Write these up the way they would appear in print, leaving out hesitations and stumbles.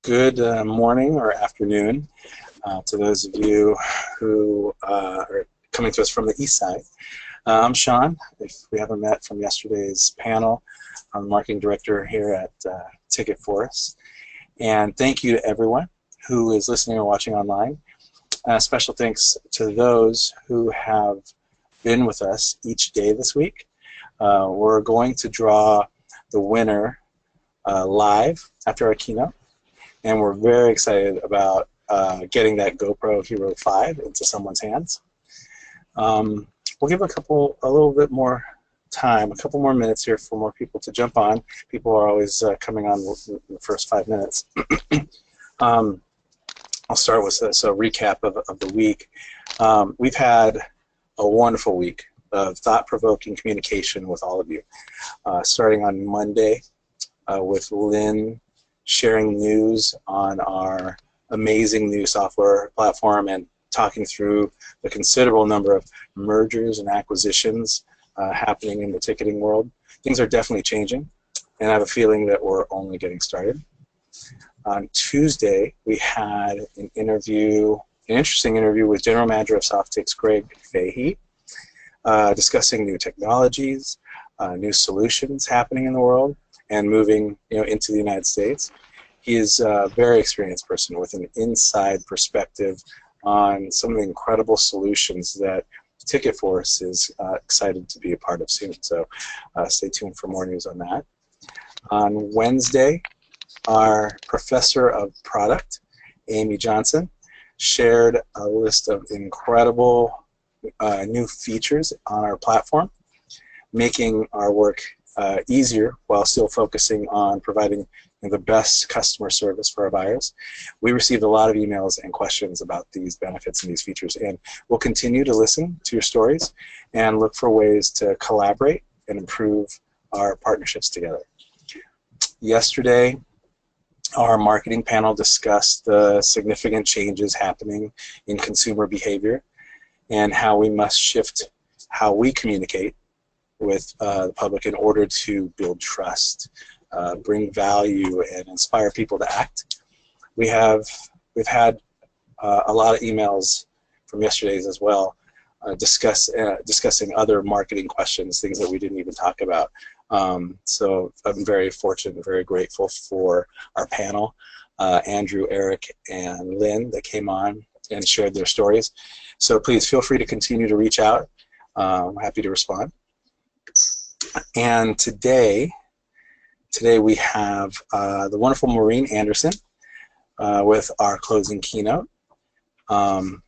Good morning or afternoon to those of you who are coming to us from the east side. I'm Sean, if we haven't met from yesterday's panel. I'm the marketing director here at TicketForce. And thank you to everyone who is listening or watching online. Special thanks to those who have been with us each day this week. We're going to draw the winner live after our keynote. And we're very excited about getting that GoPro Hero 5 into someone's hands. We'll give a little bit more time, a couple more minutes here for more people to jump on. People are always coming on in the first 5 minutes. I'll start with a recap of the week. We've had a wonderful week of thought-provoking communication with all of you. Starting on Monday with Lynn sharing news on our amazing new software platform and talking through the considerable number of mergers and acquisitions happening in the ticketing world. Things are definitely changing, and I have a feeling that we're only getting started. On Tuesday, we had an interesting interview with General Manager of SoftTix, Greg Fahey, discussing new technologies, new solutions happening in the world, and moving into the United States. He is a very experienced person with an inside perspective on some of the incredible solutions that TicketForce is excited to be a part of soon. So stay tuned for more news on that. On Wednesday, our Professor of Product, Amy Johnson, shared a list of incredible new features on our platform, making our work easier while still focusing on providing the best customer service for our buyers. We received a lot of emails and questions about these benefits and these features, and we'll continue to listen to your stories and look for ways to collaborate and improve our partnerships together. Yesterday, our marketing panel discussed the significant changes happening in consumer behavior and how we must shift how we communicate with the public in order to build trust, bring value, and inspire people to act. We've had a lot of emails from yesterday's as well, discussing other marketing questions, things that we didn't even talk about. So I'm very fortunate and very grateful for our panel, Andrew, Eric, and Lynn, that came on and shared their stories. So please feel free to continue to reach out. I'm happy to respond. And today we have the wonderful Maureen Andersen with our closing keynote. And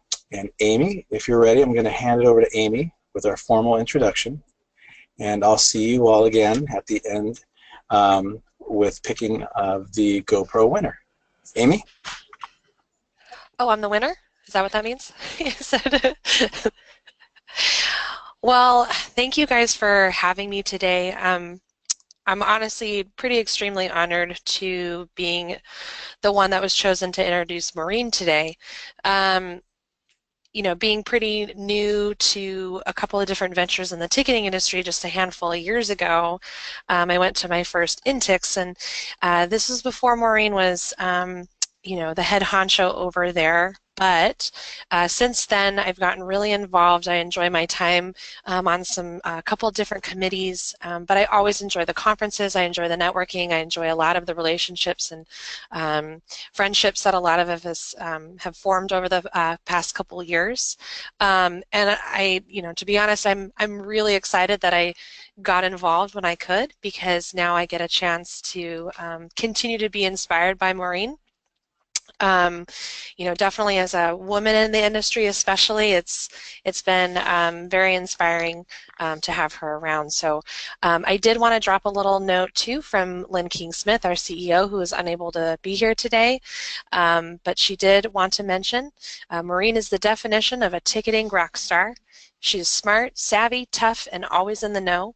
Amy, if you're ready, I'm going to hand it over to Amy with our formal introduction. And I'll see you all again at the end with picking of the GoPro winner. Amy? Oh, I'm the winner? Is that what that means? Well, thank you guys for having me today. I'm honestly extremely honored to being the one that was chosen to introduce Maureen today. Being pretty new to a couple of different ventures in the ticketing industry just a handful of years ago, I went to my first INTIX, and this was before Maureen was the head honcho over there. But since then, I've gotten really involved. I enjoy my time on a couple of different committees, but I always enjoy the conferences. I enjoy the networking. I enjoy a lot of the relationships and friendships that a lot of us have formed over the past couple of years. And to be honest, I'm really excited that I got involved when I could, because now I get a chance to continue to be inspired by Maureen. Definitely as a woman in the industry, especially, it's been very inspiring to have her around. So I did want to drop a little note too from Lynn King-Smith, our CEO, who is unable to be here today, but she did want to mention Maureen is the definition of a ticketing rock star. She's smart, savvy, tough, and always in the know.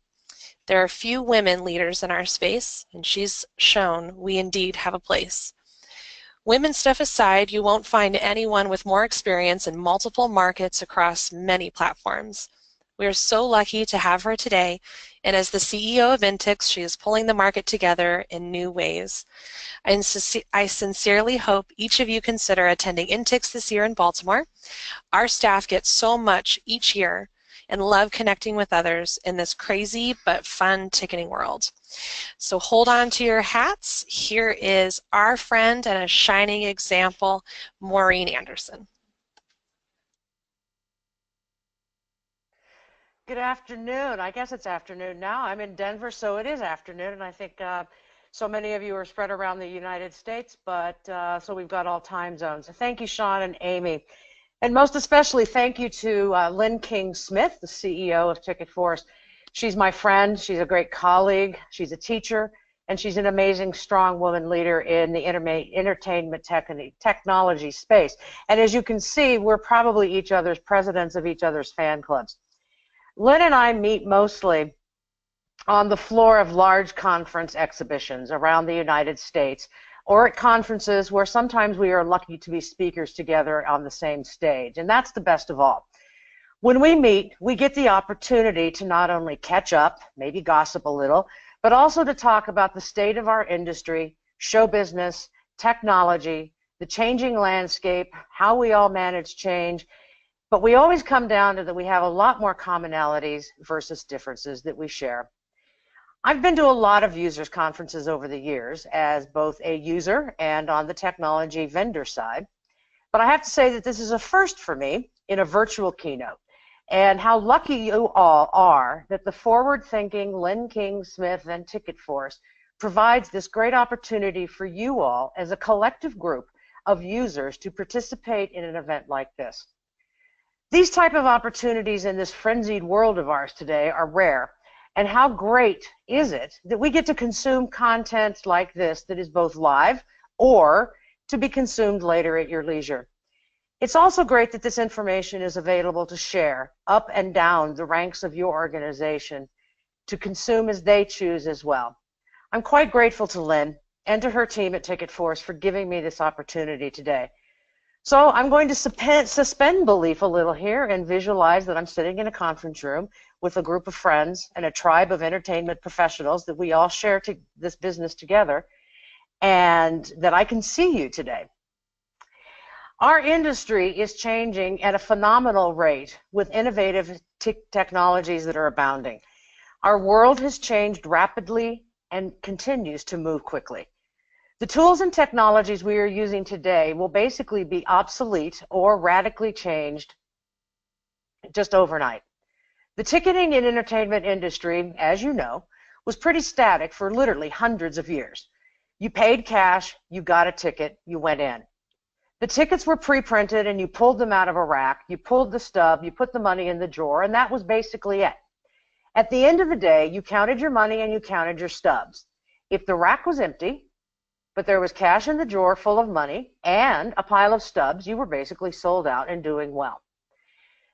There are few women leaders in our space, and she's shown we indeed have a place. Women stuff aside, you won't find anyone with more experience in multiple markets across many platforms. We are so lucky to have her today, and as the CEO of INTIX, she is pulling the market together in new ways. I sincerely hope each of you consider attending INTIX this year in Baltimore. Our staff gets so much each year and love connecting with others in this crazy but fun ticketing world. So hold on to your hats. Here is our friend and a shining example, Maureen Andersen. Good afternoon. I guess it's afternoon now. I'm in Denver, so it is afternoon, and I think so many of you are spread around the United States, but so we've got all time zones. Thank you, Sean and Amy. And most especially, thank you to Lynn King-Smith, the CEO of TicketForce. She's my friend. She's a great colleague. She's a teacher, and she's an amazing, strong woman leader in the entertainment technology space. And as you can see, we're probably each other's presidents of each other's fan clubs. Lynn and I meet mostly on the floor of large conference exhibitions around the United States, or at conferences where sometimes we are lucky to be speakers together on the same stage. And that's the best of all. When we meet, we get the opportunity to not only catch up, maybe gossip a little, but also to talk about the state of our industry, show business, technology, the changing landscape, how we all manage change. But we always come down to that we have a lot more commonalities versus differences that we share. I've been to a lot of users conferences over the years as both a user and on the technology vendor side. But I have to say that this is a first for me in a virtual keynote. And how lucky you all are that the forward-thinking Lynn King-Smith and TicketForce provides this great opportunity for you all as a collective group of users to participate in an event like this. These type of opportunities in this frenzied world of ours today are rare, and how great is it that we get to consume content like this that is both live or to be consumed later at your leisure. It's also great that this information is available to share up and down the ranks of your organization to consume as they choose as well. I'm quite grateful to Lynn and to her team at TicketForce for giving me this opportunity today. So I'm going to suspend belief a little here and visualize that I'm sitting in a conference room with a group of friends and a tribe of entertainment professionals that we all share this business together, and that I can see you today. Our industry is changing at a phenomenal rate with innovative technologies that are abounding. Our world has changed rapidly and continues to move quickly. The tools and technologies we are using today will basically be obsolete or radically changed just overnight. The ticketing and entertainment industry, as you know, was pretty static for literally hundreds of years. You paid cash, you got a ticket, you went in. The tickets were pre-printed and you pulled them out of a rack, you pulled the stub, you put the money in the drawer, and that was basically it. At the end of the day, you counted your money and you counted your stubs. If the rack was empty, but there was cash in the drawer full of money and a pile of stubs, you were basically sold out and doing well.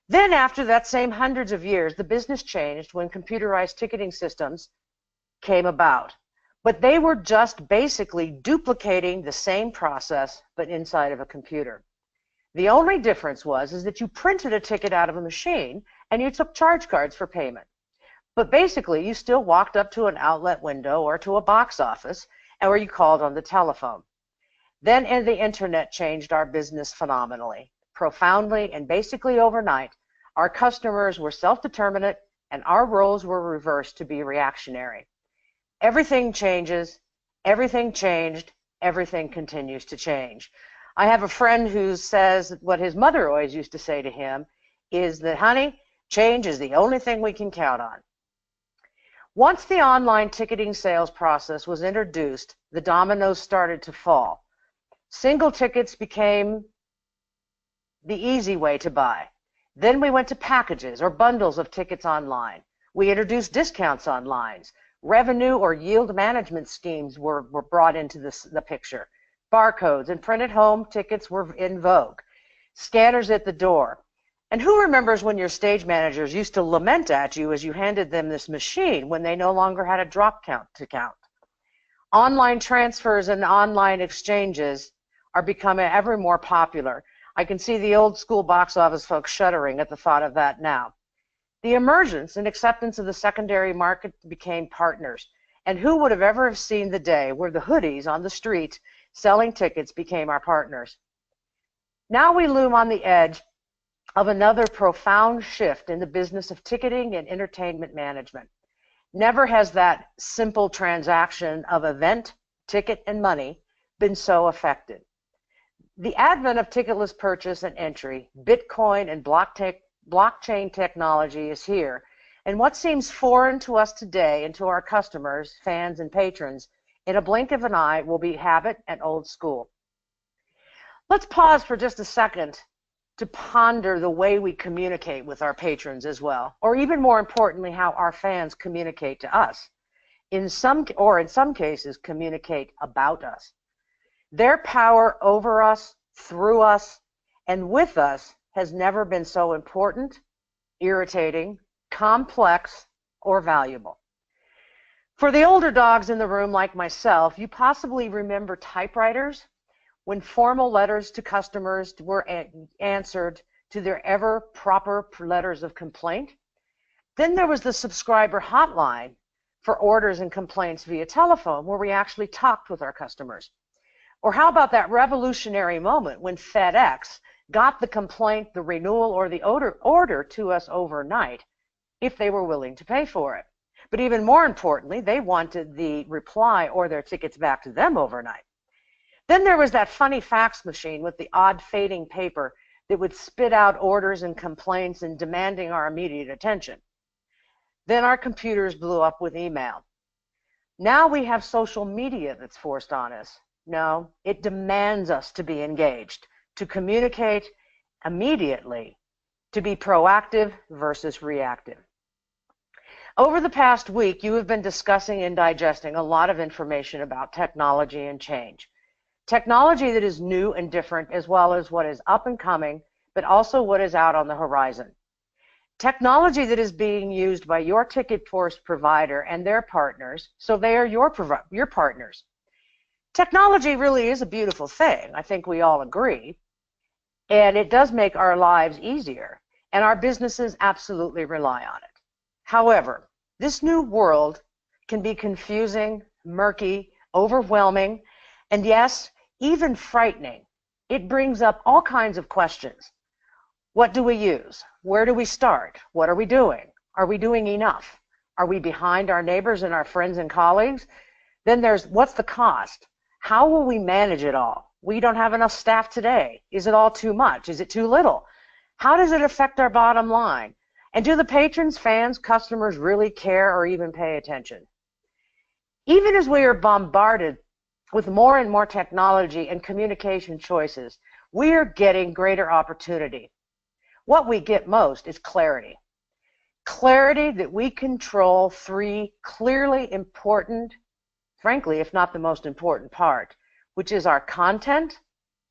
Then after that same hundreds of years, the business changed when computerized ticketing systems came about. But they were just basically duplicating the same process, but inside of a computer. The only difference is that you printed a ticket out of a machine and you took charge cards for payment. But basically, you still walked up to an outlet window or to a box office or you called on the telephone. Then the internet changed our business phenomenally, profoundly, and basically overnight. Our customers were self-determinate and our roles were reversed to be reactionary. Everything changes, everything changed, everything continues to change. I have a friend who says what his mother always used to say to him is that, honey, change is the only thing we can count on. Once the online ticketing sales process was introduced, the dominoes started to fall. Single tickets became the easy way to buy. Then we went to packages or bundles of tickets online. We introduced discounts online. Revenue or yield management schemes were brought into the picture. Barcodes and printed home tickets were in vogue. Scanners at the door. And who remembers when your stage managers used to lament at you as you handed them this machine when they no longer had a drop count to count? Online transfers and online exchanges are becoming ever more popular. I can see the old school box office folks shuddering at the thought of that now. The emergence and acceptance of the secondary market became partners. And who would have ever seen the day where the hoodies on the street selling tickets became our partners? Now we loom on the edge of another profound shift in the business of ticketing and entertainment management. Never has that simple transaction of event, ticket, and money been so affected. The advent of ticketless purchase and entry, Bitcoin and blockchain technology is here, and what seems foreign to us today and to our customers, fans, and patrons, in a blink of an eye will be habit and old school. Let's pause for just a second to ponder the way we communicate with our patrons as well, or even more importantly, how our fans communicate to us. In some cases, communicate about us. Their power over us, through us, and with us has never been so important, irritating, complex, or valuable. For the older dogs in the room like myself, you possibly remember typewriters when formal letters to customers were answered to their ever proper letters of complaint. Then there was the subscriber hotline for orders and complaints via telephone, where we actually talked with our customers. Or how about that revolutionary moment when FedEx got the complaint, the renewal, or the order to us overnight if they were willing to pay for it. But even more importantly, they wanted the reply or their tickets back to them overnight. Then there was that funny fax machine with the odd fading paper that would spit out orders and complaints and demanding our immediate attention. Then our computers blew up with email. Now we have social media that's forced on us. No, it demands us to be engaged, to communicate immediately, to be proactive versus reactive. Over the past week, you have been discussing and digesting a lot of information about technology and change. Technology that is new and different, as well as what is up and coming, but also what is out on the horizon. Technology that is being used by your TicketForce provider and their partners, so they are your partners. Technology really is a beautiful thing. I think we all agree. And it does make our lives easier, and our businesses absolutely rely on it. However, this new world can be confusing, murky, overwhelming, and yes, even frightening. It brings up all kinds of questions. What do we use? Where do we start? What are we doing? Are we doing enough? Are we behind our neighbors and our friends and colleagues? Then there's what's the cost? How will we manage it all? We don't have enough staff today. Is it all too much? Is it too little? How does it affect our bottom line? And do the patrons, fans, customers really care or even pay attention? Even as we are bombarded with more and more technology and communication choices, we are getting greater opportunity. What we get most is clarity. Clarity that we control three clearly important, frankly, if not the most important part, which is our content,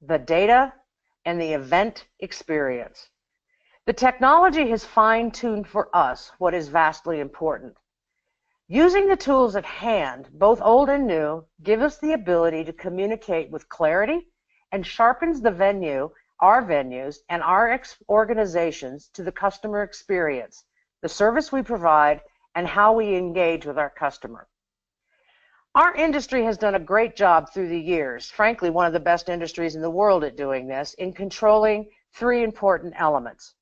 the data, and the event experience. The technology has fine-tuned for us what is vastly important. Using the tools at hand, both old and new, give us the ability to communicate with clarity and sharpens the venue, our venues, and our organizations to the customer experience, the service we provide, and how we engage with our customer. Our industry has done a great job through the years, frankly, one of the best industries in the world at doing this, in controlling three important elements.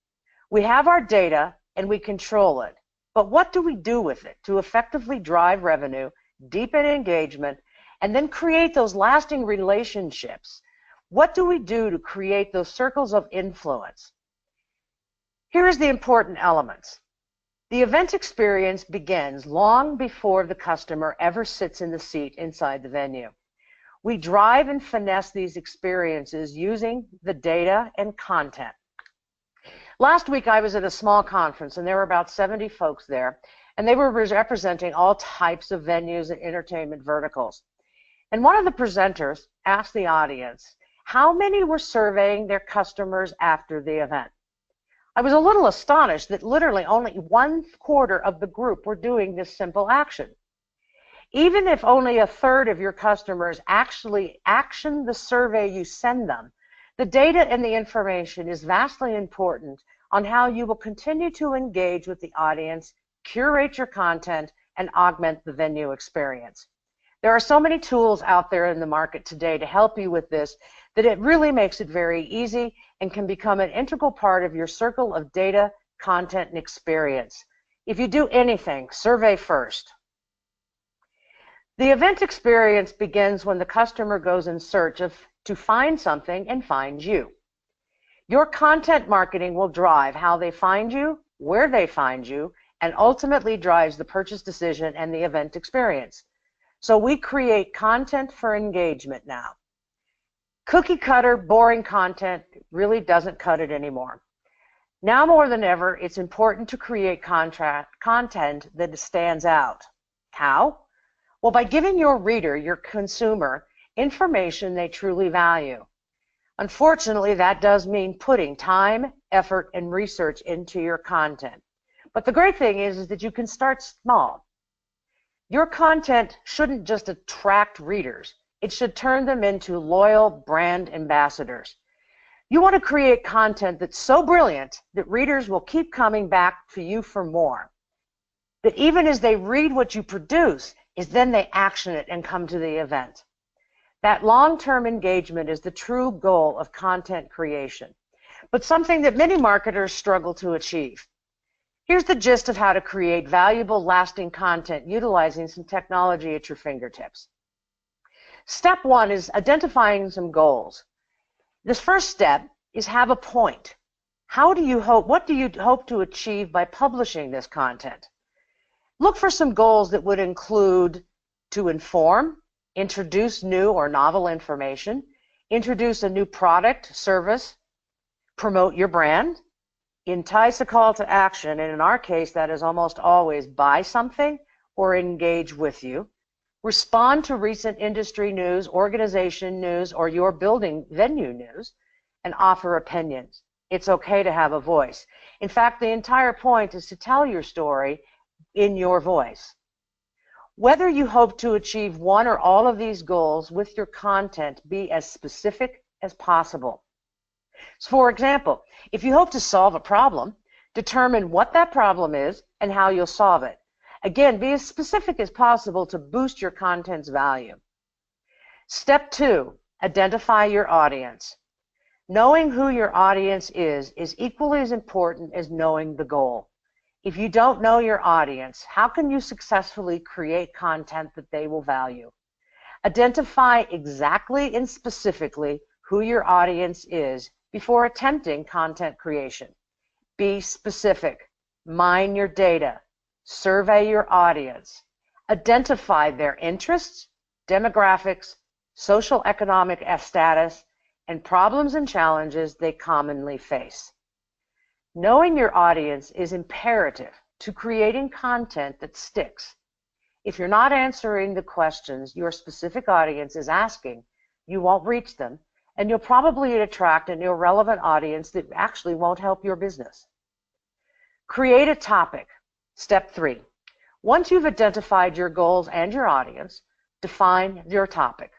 We have our data and we control it, but what do we do with it to effectively drive revenue, deepen engagement, and then create those lasting relationships? What do we do to create those circles of influence? Here's the important elements. The event experience begins long before the customer ever sits in the seat inside the venue. We drive and finesse these experiences using the data and content. Last week I was at a small conference and there were about 70 folks there, and they were representing all types of venues and entertainment verticals. And one of the presenters asked the audience how many were surveying their customers after the event. I was a little astonished that literally only 1/4 of the group were doing this simple action. Even if only 1/3 of your customers actually action the survey you send them, the data and the information is vastly important on how you will continue to engage with the audience, curate your content, and augment the venue experience. There are so many tools out there in the market today to help you with this that it really makes it very easy and can become an integral part of your circle of data, content, and experience. If you do anything, survey first. The event experience begins when the customer goes in search to find something and finds you. Your content marketing will drive how they find you, where they find you, and ultimately drives the purchase decision and the event experience. So we create content for engagement now. Cookie cutter, boring content really doesn't cut it anymore. Now more than ever, it's important to create content that stands out. How? Well, by giving your reader, your consumer, information they truly value. Unfortunately, that does mean putting time, effort, and research into your content. But the great thing is that you can start small. Your content shouldn't just attract readers. It should turn them into loyal brand ambassadors. You want to create content that's so brilliant that readers will keep coming back to you for more. That even as they read what you produce, is then they action it and come to the event. That long-term engagement is the true goal of content creation, but something that many marketers struggle to achieve. Here's the gist of how to create valuable, lasting content utilizing some technology at your fingertips. Step one is identifying some goals. This first step is have a point. What do you hope to achieve by publishing this content? Look for some goals that would include to inform, introduce new or novel information, introduce a new product, service, promote your brand, entice a call to action, and in our case, that is almost always buy something or engage with you, respond to recent industry news, organization news, or your building venue news, and offer opinions. It's okay to have a voice. In fact, the entire point is to tell your story in your voice. Whether you hope to achieve one or all of these goals with your content, be as specific as possible. So for example, if you hope to solve a problem, determine what that problem is and how you'll solve it. Again, be as specific as possible to boost your content's value. Step two, identify your audience. Knowing who your audience is equally as important as knowing the goal. If you don't know your audience, how can you successfully create content that they will value? Identify exactly and specifically who your audience is before attempting content creation. Be specific. Mine your data. Survey your audience. Identify their interests, demographics, social economic status, and problems and challenges they commonly face. Knowing your audience is imperative to creating content that sticks. If you're not answering the questions your specific audience is asking, you won't reach them, and you'll probably attract an irrelevant audience that actually won't help your business. Create a topic. Step three. Once you've identified your goals and your audience, define your topic.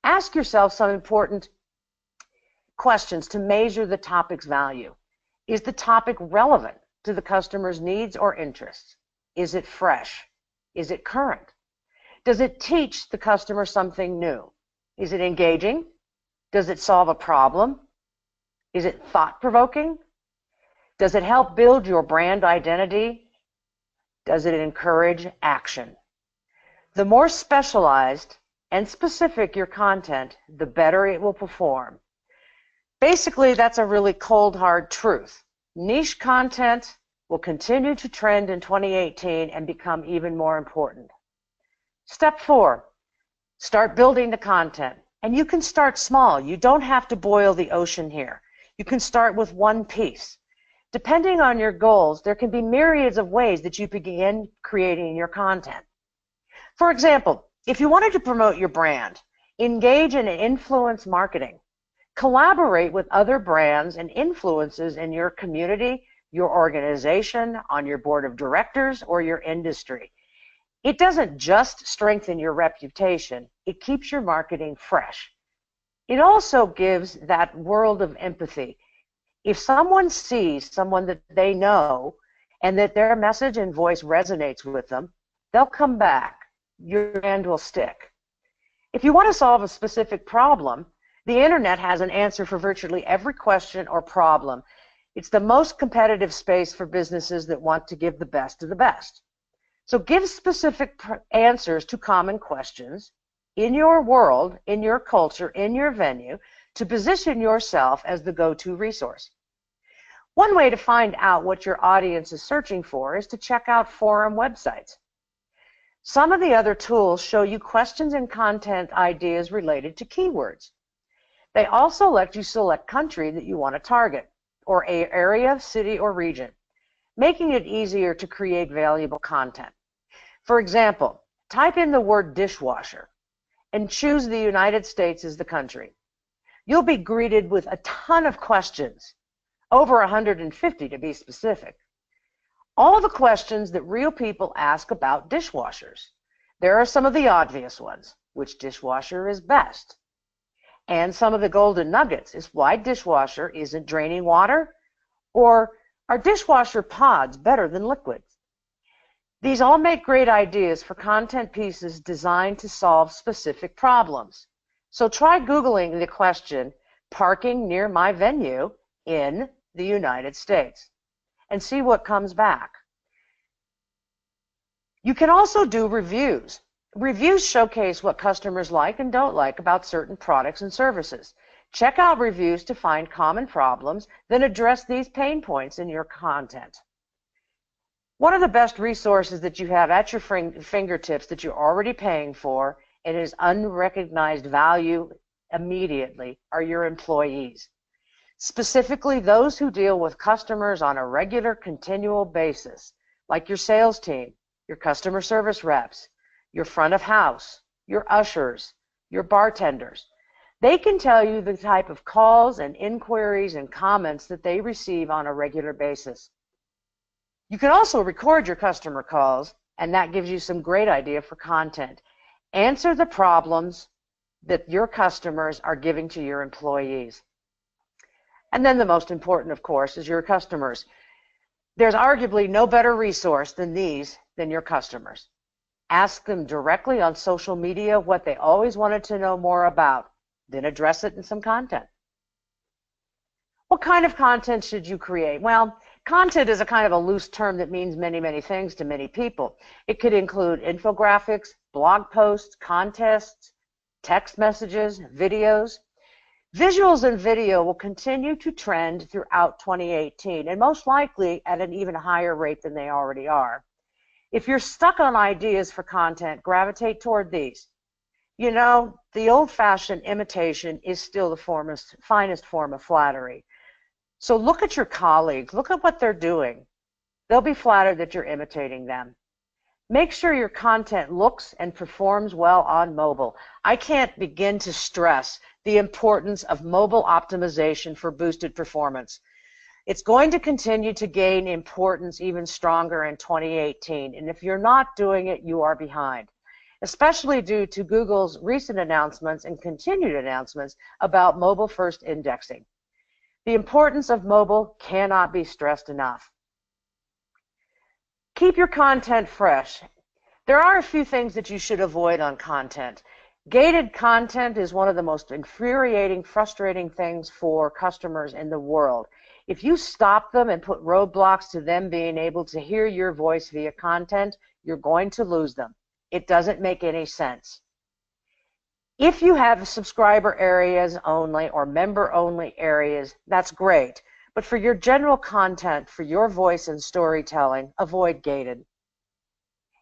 Ask yourself some important questions to measure the topic's value. Is the topic relevant to the customer's needs or interests? Is it fresh? Is it current? Does it teach the customer something new? Is it engaging? Does it solve a problem? Is it thought-provoking? Does it help build your brand identity? Does it encourage action? The more specialized and specific your content, the better it will perform. Basically, that's a really cold, hard truth. Niche content will continue to trend in 2018 and become even more important. Step four, start building the content. And you can start small. You don't have to boil the ocean here. You can start with one piece. Depending on your goals, there can be myriads of ways that you begin creating your content. For example, if you wanted to promote your brand, engage in influence marketing. Collaborate with other brands and influences in your community, your organization, on your board of directors, or your industry. It doesn't just strengthen your reputation, it keeps your marketing fresh. It also gives that world of empathy. If someone sees someone that they know and that their message and voice resonates with them, they'll come back. Your brand will stick. If you want to solve a specific problem, the internet has an answer for virtually every question or problem. It's the most competitive space for businesses that want to give the best of the best. So give specific answers to common questions in your world, in your culture, in your venue, to position yourself as the go-to resource. One way to find out what your audience is searching for is to check out forum websites. Some of the other tools show you questions and content ideas related to keywords. They also let you select country that you want to target, or area, city, or region, making it easier to create valuable content. For example, type in the word dishwasher and choose the United States as the country. You'll be greeted with a ton of questions, over 150 to be specific. All the questions that real people ask about dishwashers. There are some of the obvious ones. Which dishwasher is best? And some of the golden nuggets is why dishwasher isn't draining water, or are dishwasher pods better than liquids? These all make great ideas for content pieces designed to solve specific problems. So try Googling the question, parking near my venue in the United States, and see what comes back. You can also do reviews. Reviews showcase what customers like and don't like about certain products and services. Check out reviews to find common problems, then address these pain points in your content. One of the best resources that you have at your fingertips that you're already paying for and is unrecognized value immediately are your employees. Specifically, those who deal with customers on a regular, continual basis, like your sales team, your customer service reps, your front of house, your ushers, your bartenders. They can tell you the type of calls and inquiries and comments that they receive on a regular basis. You can also record your customer calls, and that gives you some great idea for content. Answer the problems that your customers are giving to your employees. And then the most important, of course, is your customers. There's arguably no better resource than your customers. Ask them directly on social media what they always wanted to know more about, then address it in some content. What kind of content should you create? Well, content is a kind of a loose term that means many, many things to many people. It could include infographics, blog posts, contests, text messages, videos. Visuals and video will continue to trend throughout 2018, and most likely at an even higher rate than they already are. If you're stuck on ideas for content, gravitate toward these. You know, the old-fashioned imitation is still the finest form of flattery. So look at your colleagues, look at what they're doing. They'll be flattered that you're imitating them. Make sure your content looks and performs well on mobile. I can't begin to stress the importance of mobile optimization for boosted performance. It's going to continue to gain importance even stronger in 2018, and if you're not doing it, you are behind, especially due to Google's recent announcements and continued announcements about mobile-first indexing. The importance of mobile cannot be stressed enough. Keep your content fresh. There are a few things that you should avoid on content. Gated content is one of the most infuriating, frustrating things for customers in the world. If you stop them and put roadblocks to them being able to hear your voice via content, you're going to lose them. It doesn't make any sense. If you have subscriber areas only or member only areas, that's great. But for your general content, for your voice and storytelling, avoid gated.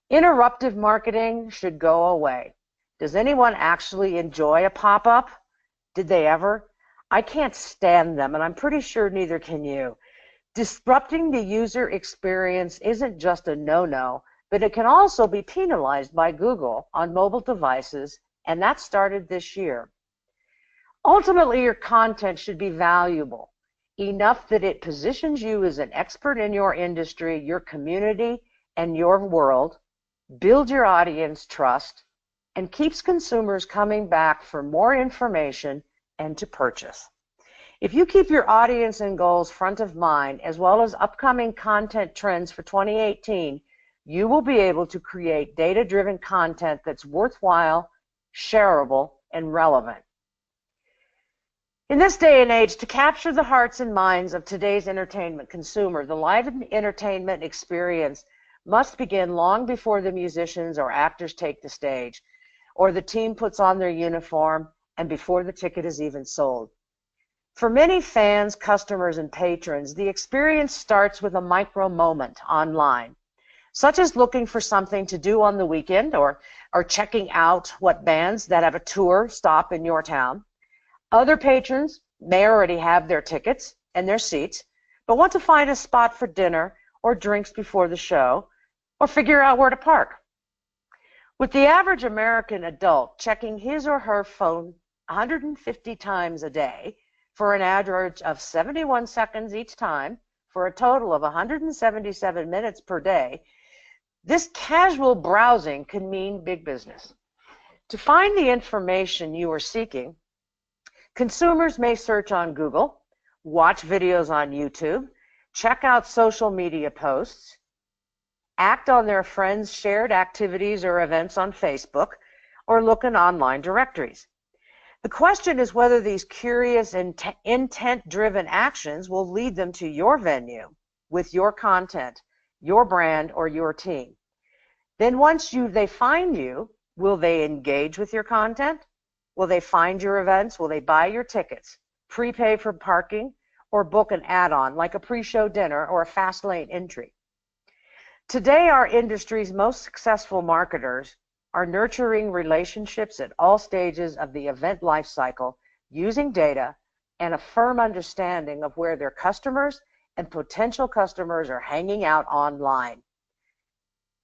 Interruptive marketing should go away. Does anyone actually enjoy a pop-up? Did they ever? I can't stand them, and I'm pretty sure neither can you. Disrupting the user experience isn't just a no-no, but it can also be penalized by Google on mobile devices, and that started this year. Ultimately, your content should be valuable, enough that it positions you as an expert in your industry, your community, and your world, build your audience trust, and keeps consumers coming back for more information and to purchase. If you keep your audience and goals front of mind, as well as upcoming content trends for 2018, you will be able to create data-driven content that's worthwhile, shareable, and relevant. In this day and age, to capture the hearts and minds of today's entertainment consumer, the live entertainment experience must begin long before the musicians or actors take the stage, or the team puts on their uniform, and before the ticket is even sold. For many fans, customers, and patrons, the experience starts with a micro moment online, such as looking for something to do on the weekend or checking out what bands that have a tour stop in your town. Other patrons may already have their tickets and their seats, but want to find a spot for dinner or drinks before the show, or figure out where to park. With the average American adult checking his or her phone 150 times a day for an average of 71 seconds each time, for a total of 177 minutes per day, this casual browsing can mean big business. To find the information you are seeking, consumers may search on Google, watch videos on YouTube, check out social media posts, act on their friends' shared activities or events on Facebook, or look in online directories. The question is whether these curious and intent-driven actions will lead them to your venue with your content, your brand, or your team. Then once they find you, will they engage with your content? Will they find your events? Will they buy your tickets, prepay for parking, or book an add-on like a pre-show dinner or a fast lane entry? Today, our industry's most successful marketers are nurturing relationships at all stages of the event life cycle using data and a firm understanding of where their customers and potential customers are hanging out online.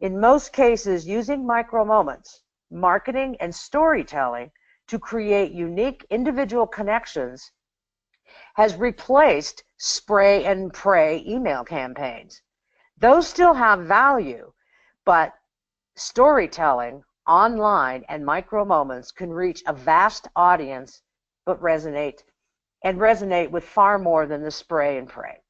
In most cases, using micro-moments, marketing, and storytelling to create unique individual connections has replaced spray and pray email campaigns. Those still have value, but storytelling online and micro moments can reach a vast audience but resonate with far more than the spray and pray.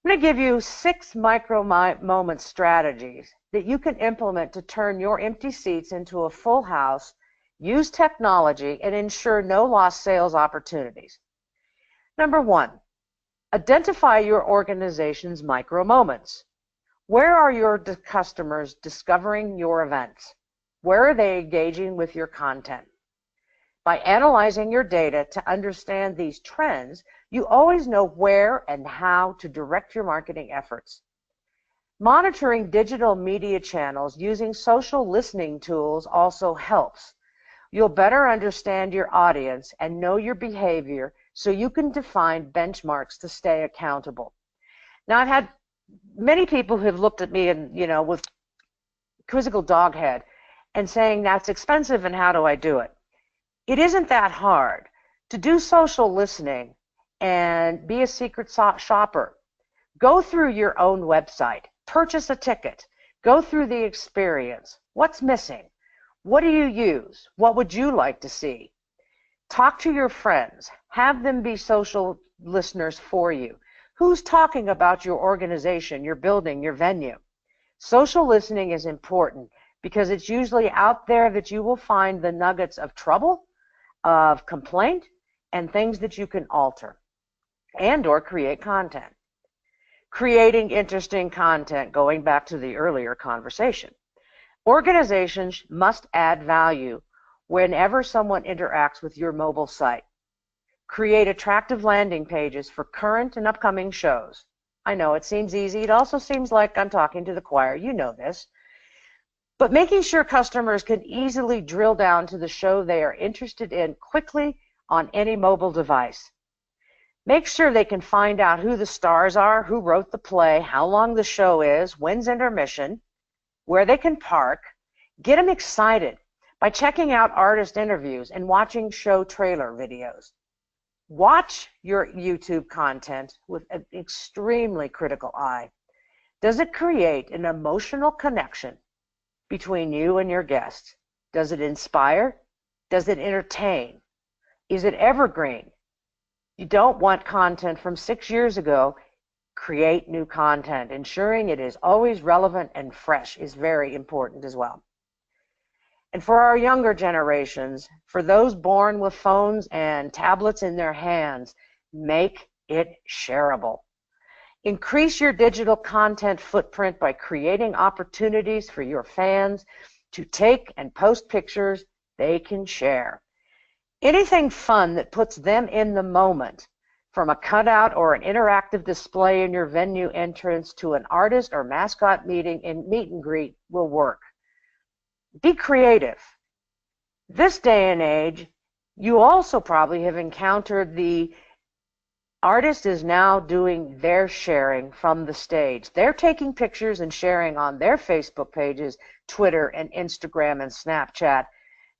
I'm going to give you 6 micro moment strategies that you can implement to turn your empty seats into a full house, use technology, and ensure no lost sales opportunities. Number 1, identify your organization's micro moments. Where are your customers discovering your events? Where are they engaging with your content? By analyzing your data to understand these trends, you always know where and how to direct your marketing efforts. Monitoring digital media channels using social listening tools also helps. You'll better understand your audience and know your behavior so you can define benchmarks to stay accountable. Now, I've had many people who have looked at me and, with quizzical dog head and saying, that's expensive and how do I do it? It isn't that hard to do social listening and be a secret shopper. Go through your own website, purchase a ticket, go through the experience. What's missing? What do you use? What would you like to see? Talk to your friends. Have them be social listeners for you. Who's talking about your organization, your building, your venue? Social listening is important because it's usually out there that you will find the nuggets of trouble, of complaint, and things that you can alter and or create content. Creating interesting content, going back to the earlier conversation. Organizations must add value whenever someone interacts with your mobile site. Create attractive landing pages for current and upcoming shows. I know it seems easy. It also seems like I'm talking to the choir. You know this. But making sure customers can easily drill down to the show they are interested in quickly on any mobile device. Make sure they can find out who the stars are, who wrote the play, how long the show is, when's intermission, where they can park. Get them excited by checking out artist interviews and watching show trailer videos. Watch your YouTube content with an extremely critical eye. Does it create an emotional connection between you and your guests? Does it inspire? Does it entertain? Is it evergreen? You don't want content from 6 years ago. Create new content. Ensuring it is always relevant and fresh is very important as well. And for our younger generations, for those born with phones and tablets in their hands, make it shareable. Increase your digital content footprint by creating opportunities for your fans to take and post pictures they can share. Anything fun that puts them in the moment, from a cutout or an interactive display in your venue entrance to an artist or mascot meeting and meet and greet, will work. Be creative. This day and age, you also probably have encountered the artist is now doing their sharing from the stage. They're taking pictures and sharing on their Facebook pages, Twitter and Instagram and Snapchat,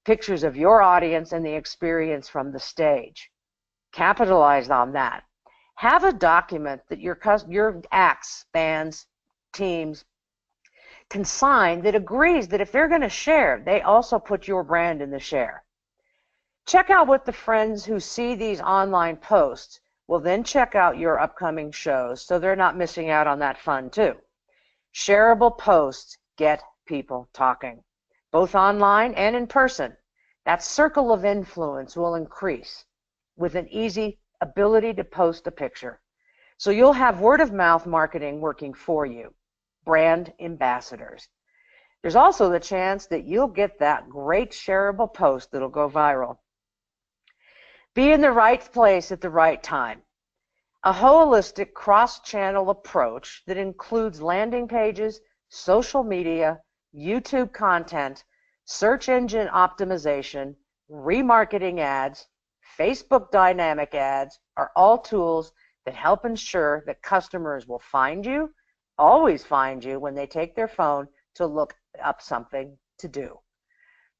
pictures of your audience and the experience from the stage. Capitalize on that. Have a document that your acts, bands, teams can sign that agrees that if they're going to share, they also put your brand in the share. Check out what the friends who see these online posts will then check out your upcoming shows so they're not missing out on that fun too. Shareable posts get people talking, both online and in person. That circle of influence will increase with an easy ability to post a picture. So you'll have word of mouth marketing working for you, brand ambassadors. There's also the chance that you'll get that great shareable post that'll go viral. Be in the right place at the right time. A holistic cross-channel approach that includes landing pages, social media, YouTube content, search engine optimization, remarketing ads, Facebook dynamic ads are all tools that help ensure that customers will find you, always find you when they take their phone to look up something to do.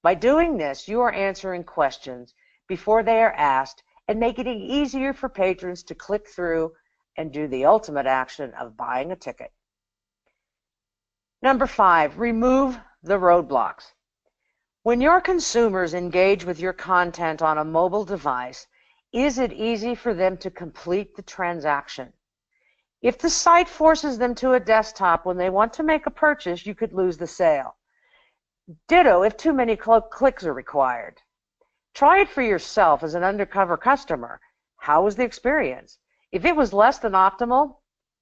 By doing this, you are answering questions before they are asked and making it easier for patrons to click through and do the ultimate action of buying a ticket. Number 5, remove the roadblocks. When your consumers engage with your content on a mobile device, is it easy for them to complete the transaction? If the site forces them to a desktop when they want to make a purchase, you could lose the sale. Ditto if too many clicks are required. Try it for yourself as an undercover customer. How was the experience? If it was less than optimal,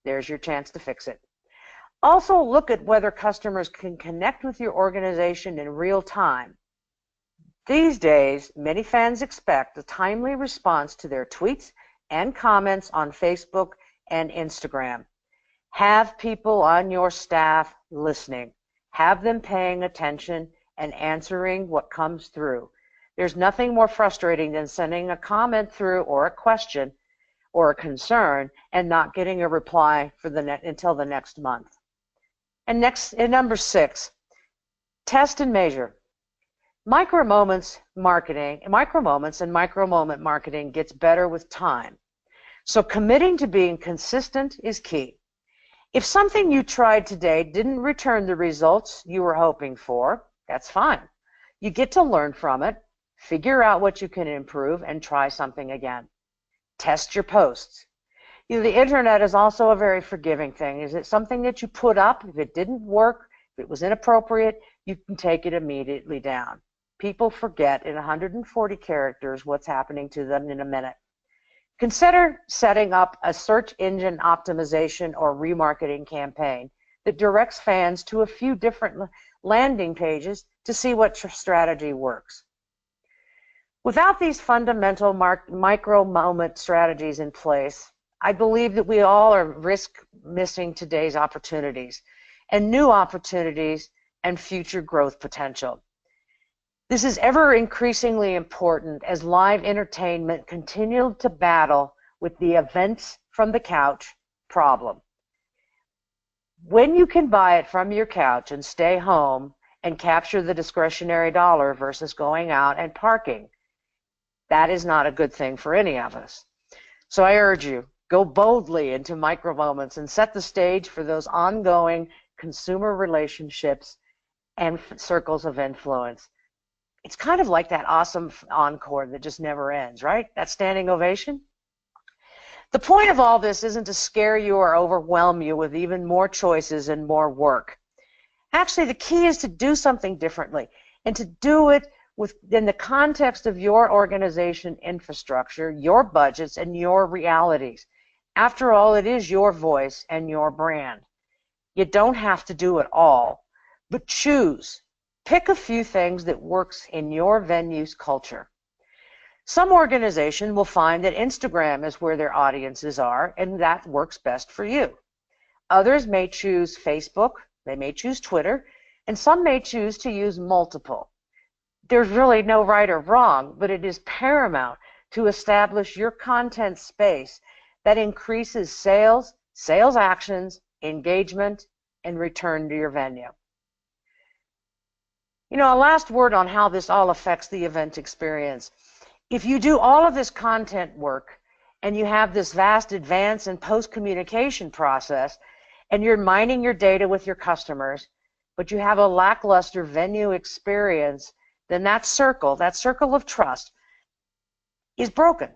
there's your chance to fix it. Also, look at whether customers can connect with your organization in real time. These days, many fans expect a timely response to their tweets and comments on Facebook and Instagram. Have people on your staff listening. Have them paying attention and answering what comes through. There's nothing more frustrating than sending a comment through or a question or a concern and not getting a reply for until the next month. And number 6, test and measure. Micro-moment and micro-moment marketing gets better with time. So committing to being consistent is key. If something you tried today didn't return the results you were hoping for, that's fine. You get to learn from it, figure out what you can improve, and try something again. Test your posts. The internet is also a very forgiving thing. Is it something that you put up? If it didn't work, if it was inappropriate, you can take it immediately down. People forget in 140 characters what's happening to them in a minute. Consider setting up a search engine optimization or remarketing campaign that directs fans to a few different landing pages to see what strategy works. Without these fundamental micro-moment strategies in place, I believe that we all are risk missing today's opportunities and new opportunities and future growth potential. This is ever increasingly important as live entertainment continues to battle with the events from the couch problem. When you can buy it from your couch and stay home and capture the discretionary dollar versus going out and parking, that is not a good thing for any of us. So I urge you, go boldly into micro moments and set the stage for those ongoing consumer relationships and circles of influence. It's kind of like that awesome encore that just never ends, right? That standing ovation. The point of all this isn't to scare you or overwhelm you with even more choices and more work. Actually, the key is to do something differently and to do it within the context of your organization infrastructure, your budgets, and your realities. After all, it is your voice and your brand. You don't have to do it all, but choose. Pick a few things that works in your venue's culture. Some organization will find that Instagram is where their audiences are, and that works best for you. Others may choose Facebook, they may choose Twitter, and some may choose to use multiple. There's really no right or wrong, but it is paramount to establish your content space that increases sales, sales actions, engagement, and return to your venue. You know, a last word on how this all affects the event experience. If you do all of this content work and you have this vast advance and post-communication process and you're mining your data with your customers, but you have a lackluster venue experience, then that circle of trust is broken.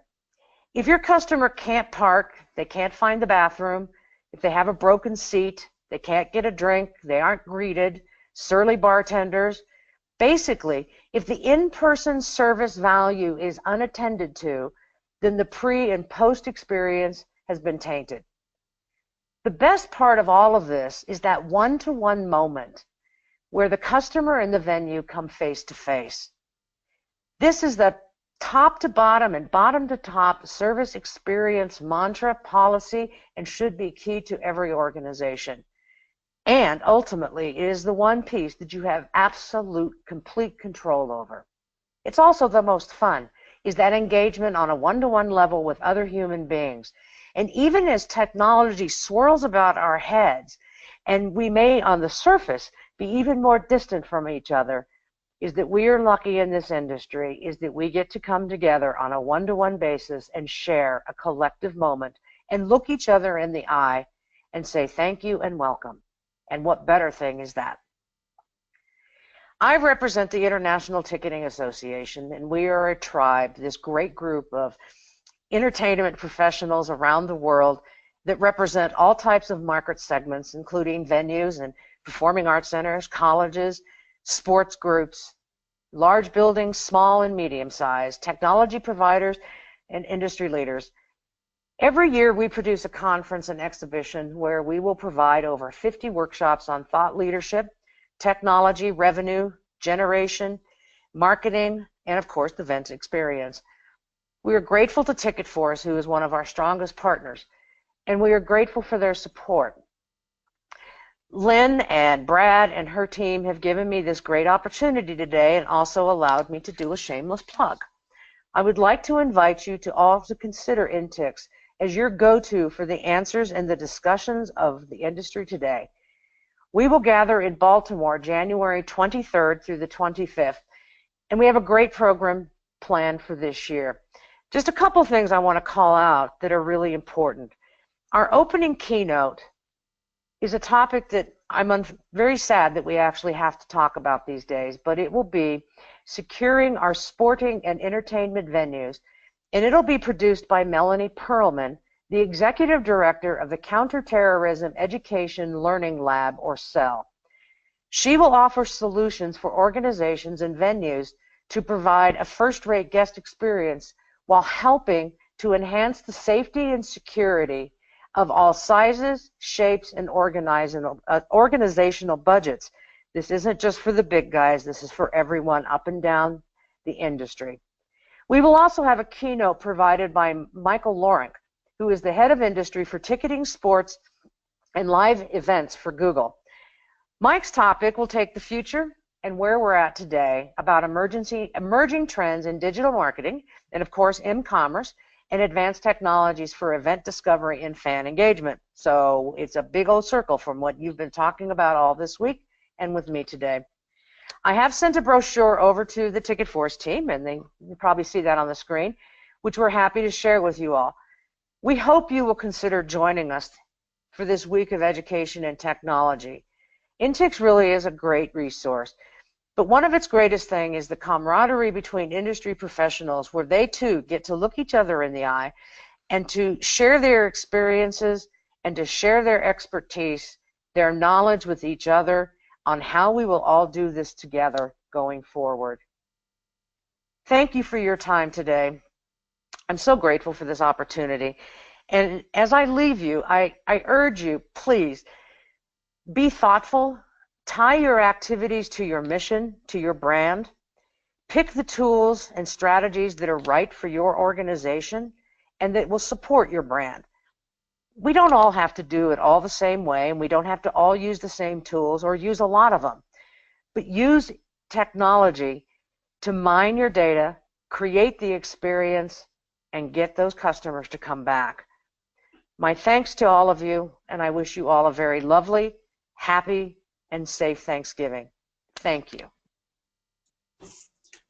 If your customer can't park, they can't find the bathroom, if they have a broken seat, they can't get a drink, they aren't greeted, surly bartenders, basically, if the in-person service value is unattended to, then the pre and post experience has been tainted. The best part of all of this is that one-to-one moment where the customer and the venue come face to face. This is the top to bottom and bottom to top service experience mantra, policy, and should be key to every organization. And ultimately, it is the one piece that you have absolute, complete control over. It's also the most fun, is that engagement on a one-to-one level with other human beings. And even as technology swirls about our heads, and we may on the surface be even more distant from each other, is that we are lucky in this industry, is that we get to come together on a one-to-one basis and share a collective moment and look each other in the eye and say thank you and welcome. And what better thing is that? I represent the International Ticketing Association, and we are a tribe, this great group of entertainment professionals around the world that represent all types of market segments, including venues and performing arts centers, colleges, sports groups, large buildings, small and medium-sized, technology providers, and industry leaders. Every year we produce a conference and exhibition where we will provide over 50 workshops on thought leadership, technology, revenue, generation, marketing, and of course the event experience. We are grateful to TicketForce, who is one of our strongest partners, and we are grateful for their support. Lynn and Brad and her team have given me this great opportunity today and also allowed me to do a shameless plug. I would like to invite you to all to consider INTIX as your go-to for the answers and the discussions of the industry today. We will gather in Baltimore January 23rd through the 25th, and we have a great program planned for this year. Just a couple things I want to call out that are really important. Our opening keynote is a topic that I'm very sad that we actually have to talk about these days, but it will be securing our sporting and entertainment venues, and it'll be produced by Melanie Perlman, the Executive Director of the Counterterrorism Education Learning Lab, or CEL. She will offer solutions for organizations and venues to provide a first-rate guest experience while helping to enhance the safety and security of all sizes, shapes, and organizational budgets. This isn't just for the big guys, this is for everyone up and down the industry. We will also have a keynote provided by Michael Lorenk, who is the head of industry for ticketing, sports, and live events for Google. Mike's topic will take the future and where we're at today about emerging trends in digital marketing and, of course, m-commerce and advanced technologies for event discovery and fan engagement. So it's a big old circle from what you've been talking about all this week and with me today. I have sent a brochure over to the TicketForce team, and you probably see that on the screen, which we're happy to share with you all. We hope you will consider joining us for this week of education and technology. INTIX really is a great resource, but one of its greatest things is the camaraderie between industry professionals, where they too get to look each other in the eye and to share their experiences and to share their expertise, their knowledge with each other on how we will all do this together going forward. Thank you for your time today. I'm so grateful for this opportunity. And as I leave you, I urge you, please, be thoughtful, tie your activities to your mission, to your brand, pick the tools and strategies that are right for your organization and that will support your brand. We don't all have to do it all the same way, and we don't have to all use the same tools or use a lot of them, but use technology to mine your data, create the experience, and get those customers to come back. My thanks to all of you, and I wish you all a very lovely, happy, and safe Thanksgiving. Thank you.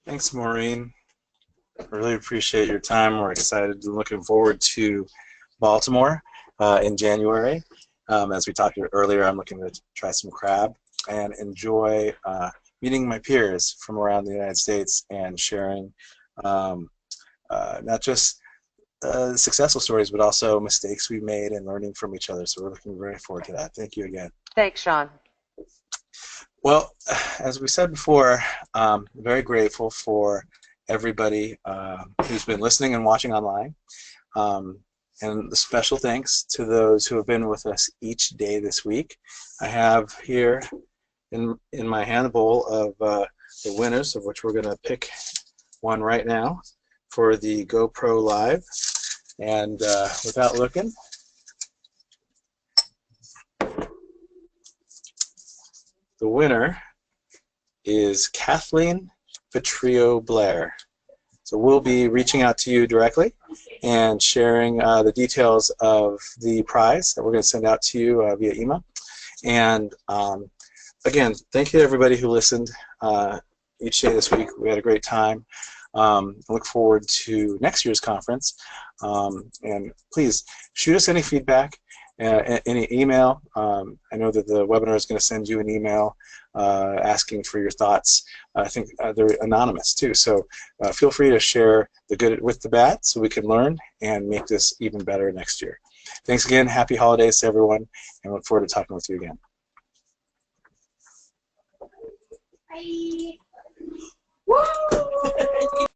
Thanks, Maureen. I really appreciate your time. We're excited and looking forward to Baltimore in January. As we talked earlier, I'm looking to try some crab and enjoy meeting my peers from around the United States and sharing not just successful stories, but also mistakes we made and learning from each other. So we're looking very forward to that. Thank you again. Thanks, Sean. Well, as we said before, very grateful for everybody who's been listening and watching online. And the special thanks to those who have been with us each day this week. I have here in my hand a bowl of the winners, of which we're going to pick one right now for the GoPro Live. And without looking, the winner is Kathleen Petrio Blair. So we'll be reaching out to you directly and sharing the details of the prize that we're going to send out to you via email. And again, thank you to everybody who listened each day this week. We had a great time. I look forward to next year's conference. And please shoot us any feedback, any email. I know that the webinar is going to send you an email asking for your thoughts. I think they're anonymous too, so feel free to share the good with the bad so we can learn and make this even better next year. Thanks again. Happy holidays to everyone, and look forward to talking with you again. Bye. Woo!